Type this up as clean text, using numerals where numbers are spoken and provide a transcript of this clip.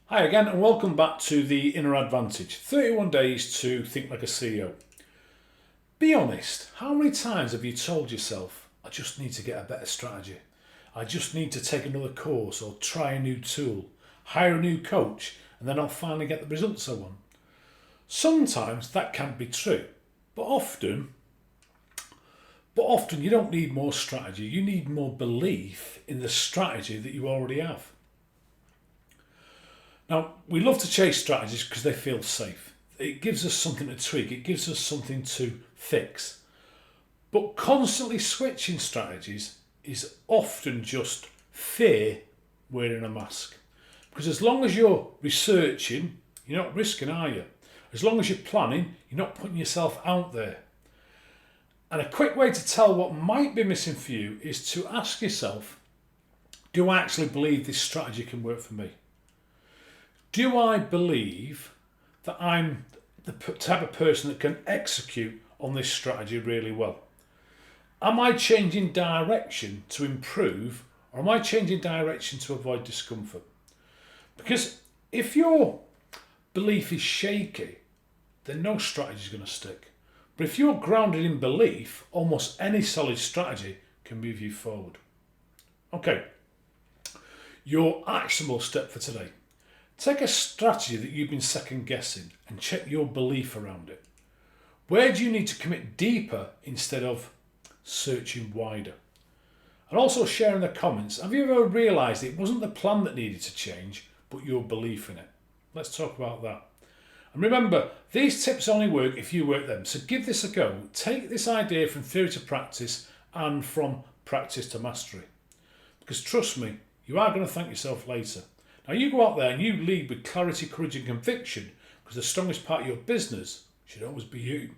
Hi again and welcome back to the Inner Advantage, 31 days to think like a CEO. Be honest, how many times have you told yourself, I just need to get a better strategy. I just need to take another course or try a new tool, hire a new coach and then I'll finally get the results I want. Sometimes that can be true, but often you don't need more strategy, you need more belief in the strategy that you already have. Now, we love to chase strategies because they feel safe. It gives us something to tweak, it gives us something to fix. But constantly switching strategies is often just fear wearing a mask. Because as long as you're researching, you're not risking, are you? As long as you're planning, you're not putting yourself out there. And a quick way to tell what might be missing for you is to ask yourself, do I actually believe this strategy can work for me? Do I believe that I'm the type of person that can execute on this strategy really well? Am I changing direction to improve, or am I changing direction to avoid discomfort? Because if your belief is shaky, then no strategy is going to stick. But if you're grounded in belief, almost any solid strategy can move you forward. Okay, your actionable step for today. Take a strategy that you've been second guessing and check your belief around it. Where do you need to commit deeper instead of searching wider? And also share in the comments, have you ever realised it wasn't the plan that needed to change, but your belief in it? Let's talk about that. And remember, these tips only work if you work them. So give this a go. Take this idea from theory to practice and from practice to mastery. Because trust me, you are going to thank yourself later. Now you go out there and you lead with clarity, courage and conviction, because the strongest part of your business should always be you.